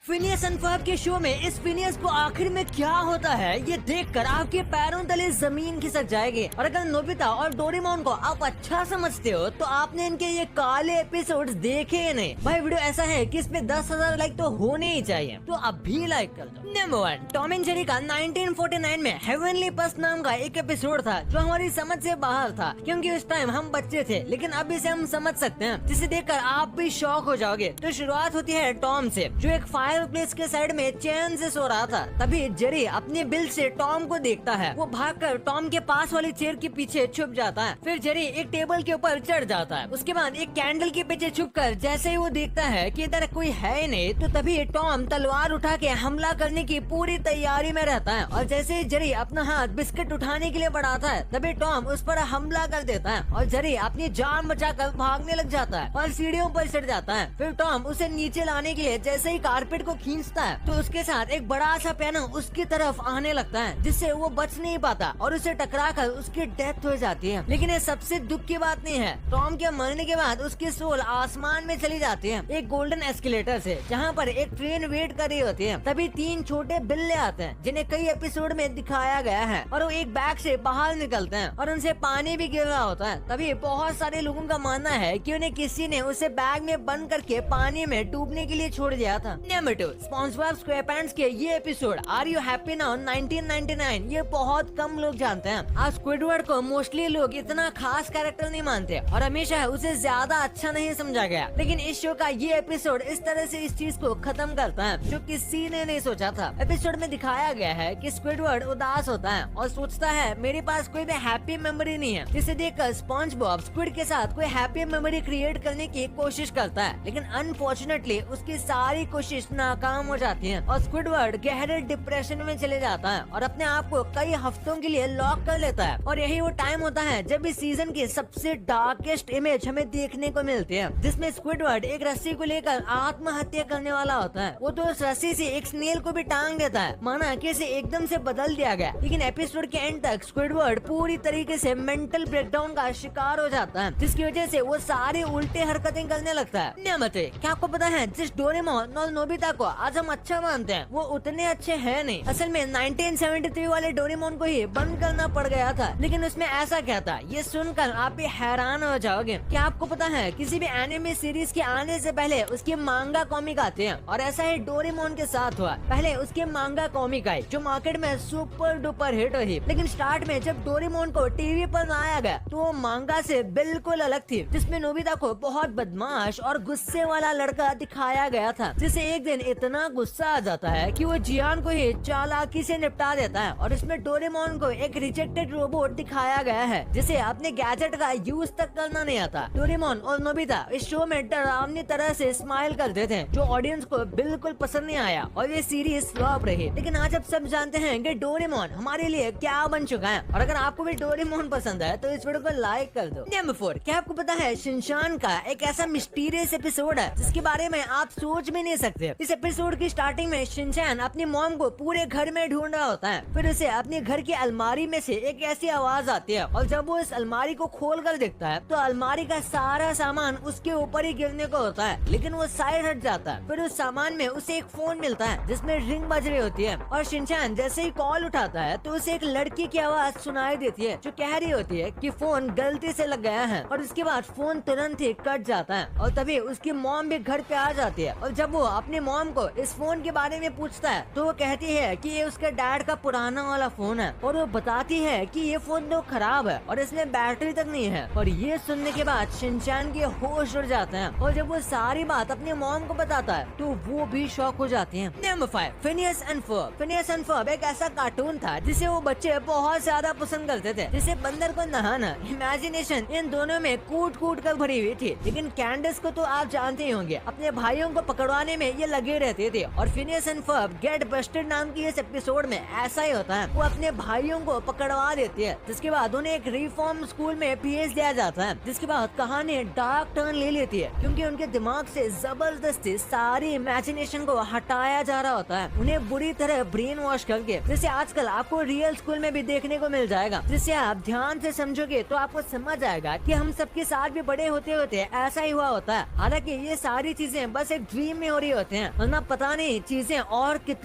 Phineas and Ferb के show में इस फिनियस को आखिर में क्या होता है ये देखकर आपके पैरों तले जमीन खिसक जाएगी। और अगर नोबिता और डोरेमोन को आप अच्छा समझते हो तो आपने इनके ये काले एपिसोड्स देखे ही नहीं। भाई वीडियो ऐसा है कि इसमें 10,000 लाइक तो होने ही चाहिए, तो अब भी लाइक कर दो। नंबर 1, टॉम एंड जेरी का 1949 में हेवनली पस नाम का एक एपिसोड था जो हमारी समझ से बाहर था, क्योंकि उस टाइम हम बच्चे थे, लेकिन अब इसे हम समझ सकते हैं, जिसे देखकर आप भी शॉक हो जाओगे। तो शुरुआत होती है टॉम से, जो एक फायर प्लेस के साइड में चैन से सो रहा था। तभी जेरी अपने बिल से टॉम को देखता है। वो भागकर टॉम के पास वाली चेयर के पीछे छुप जाता है। फिर जेरी एक टेबल के ऊपर चढ़ जाता है। उसके बाद एक कैंडल के पीछे छुपकर जैसे ही वो देखता है कि इधर कोई है ही नहीं, तो तभी टॉम तलवार उठा के हमला करने की पूरी तैयारी में रहता है। और जैसे ही जेरी अपना हाथ बिस्किट उठाने के लिए बढ़ाता है, तभी टॉम उस पर हमला कर देता है और जेरी अपनी जान बचाकर भागने लग जाता है और सीढ़ियों पर चढ़ जाता है। फिर टॉम उसे नीचे लाने के लिए जैसे ही कारपेट को खींचता है, तो उसके साथ एक बड़ा सा पियानो उसकी तरफ आने लगता है, जिससे वो बच नहीं पाता और उसे टकराकर उसकी डेथ हो जाती है। लेकिन ये सबसे दुख की बात नहीं है। टॉम के मरने के बाद उसकी सोल आसमान में चली जाती है, एक गोल्डन एस्केलेटर से, जहाँ पर एक ट्रेन वेट कर रही होती है। तभी 3 छोटे बिल्ले आते हैं, जिन्हें कई एपिसोड में दिखाया गया है, और वो एक बैग से बाहर निकलते हैं और उनसे पानी भी गिर रहा होता है। तभी बहुत सारे लोगों का मानना है कि उन्हें किसी ने उसे बैग में बंद करके पानी में डूबने के लिए छोड़ दिया था। नंबर 2, स्पॉन्जबॉब स्क्वेयरपैंट्स के ये episode are you happy now 1999 ये बहुत कम लोग जानते हैं। आज स्क्विडवर्ड को मोस्टली लोग इतना खास कैरेक्टर नहीं मानते और हमेशा उसे ज्यादा अच्छा नहीं समझा गया, लेकिन इस शो का ये एपिसोड इस तरह से इस चीज को खत्म करता है जो किसी ने नहीं सोचा था। एपिसोड में दिखाया गया है कि स्क्विडवर्ड उदास होता है और सोचता है मेरे पास कोई भी हैप्पी मेमोरी नहीं है, जिसे देखकर स्पॉन्जबॉब स्क्विड के साथ कोई हैप्पी मेमोरी क्रिएट करने की कोशिश करता है, लेकिन अनफॉर्चुनेटली उसकी सारी कोशिश नाकाम हो जाती है और स्क्विडवर्ड गहरे डिप्रेशन में चले जाता है और अपने आप को कई हफ्तों के लिए लॉक कर लेता है। और यही वो टाइम होता है जब इस सीजन की सबसे डार्केस्ट इमेज हमें देखने को मिलती है, जिसमें स्क्विडवर्ड एक रस्सी को लेकर आत्महत्या करने वाला होता है। वो तो उस रस्सी से एक स्नेल को भी टांग देता है, माना कि इसे एकदम से बदल दिया गया। लेकिन एपिसोड के एंड तक स्क्विडवर्ड पूरी तरीके से मेंटल ब्रेकडाउन का शिकार हो जाता है, जिसकी वजह से वो सारी उल्टे हरकतें करने लगता है। नियमते क्या आपको पता है, जिस डोरेमोन और नोबिता को आज हम अच्छा मानते हैं वो उतने अच्छे हैं नहीं। असल में 1973 वाले डोरेमोन को ही बंद करना पड़ गया था। लेकिन उसमें ऐसा क्या था, ये सुनकर आप भी हैरान हो जाओगे। क्या आपको पता है किसी भी एनिमे सीरीज के आने से पहले उसके मांगा कॉमिक आते हैं, और ऐसा ही डोरेमोन के साथ हुआ। पहले उसके मांगा कॉमिक आई जो मार्केट में सुपर डुपर हिट हुई, लेकिन स्टार्ट में जब डोरेमोन को टीवी पर लाया गया तो वो मांगा से बिल्कुल अलग थी, जिसमें नोबिता को बहुत बदमाश और गुस्से वाला लड़का दिखाया गया था, जिसे एक दिन इतना गुस्सा आ जाता है कि वो जियान को ही चालाकी से निपटा देता है। और इसमें डोरेमोन को एक रिजेक्टेड रोबोट दिखाया गया है, जिसे अपने गैजेट का यूज तक करना नहीं आता। डोरेमोन और नोबिता इस शो में डरावनी तरह से स्माइल करते थे, जो ऑडियंस को बिल्कुल पसंद नहीं आया और ये सीरीज फ्लॉप रही। लेकिन आज अब सब जानते हैं कि डोरेमोन हमारे लिए क्या बन चुका है, और अगर आपको भी डोरेमोन पसंद है तो इस वीडियो को लाइक कर दो। नंबर 4, क्या आपको पता है शिनचान का एक ऐसा मिस्टीरियस एपिसोड है जिसके बारे में आप सोच भी नहीं सकते। इस एपिसोड की स्टार्टिंग में शिनचान अपनी मॉम को पूरे घर में ढूंढ रहा होता है। फिर उसे अपने घर की अलमारी में से एक ऐसी आवाज आती है, और जब वो इस अलमारी को खोल कर देखता है तो अलमारी का सारा सामान उसके ऊपर ही गिरने को होता है, लेकिन वो साइड हट जाता है। फिर उस सामान में उसे एक फोन मिलता है जिसमें रिंग बज रही होती है, और शिनचान जैसे ही कॉल उठाता है तो उसे एक लड़की की आवाज सुनाई देती है जो कह रही होती है कि फोन गलती से लग गया है। और उसके बाद फोन तुरंत ही कट जाता है, और तभी उसकी मॉम भी घर पे आ जाती है। और जब वो अपने मॉम को इस फोन के बारे में पूछता है तो वो कहती है कि ये उसके डैड का पुराना वाला फोन है, और वो बताती है कि ये फोन तो खराब है और इसमें बैटरी तक नहीं है। और ये सुनने के बाद शिनचान के होश उड़ जाते हैं, और जब वो सारी बात अपने मॉम को बताता है तो वो भी शॉक हो जाती हैं। Number 5, Phineas and Ferb. Phineas and Ferb एक ऐसा कार्टून था जिसे वो बच्चे बहुत ज्यादा पसंद करते थे, जिसे बंदर को नहाना, इमेजिनेशन इन दोनों में कूट कूट कर भरी हुई थी। लेकिन कैंडस को तो आप जानते ही होंगे, अपने भाइयों को पकड़वाने में ये लगे रहते थे। और Phineas and Ferb get busted नाम की इस एपिसोड में ऐसा ही होता है, वो अपने भाइयों को पकड़वा देती है, जिसके बाद उन्हें एक रिफॉर्म स्कूल में भेज दिया जाता है। जिसके बाद कहानी डार्क टर्न ले लेती है, क्योंकि उनके दिमाग से जबरदस्ती सारी इमेजिनेशन को हटाया जा रहा होता है, उन्हें बुरी तरह ब्रेन वॉश करके, जिसे आजकल आपको रियल स्कूल में भी देखने को मिल जाएगा। जिसे आप ध्यान से समझोगे तो आपको समझ आएगा कि हम सबके साथ भी बड़े होते होते ऐसा ही हुआ होता है। हालांकि ये सारी चीजें बस एक ड्रीम में हो रही होते हैं, वरना पता नहीं चीजें और कितनी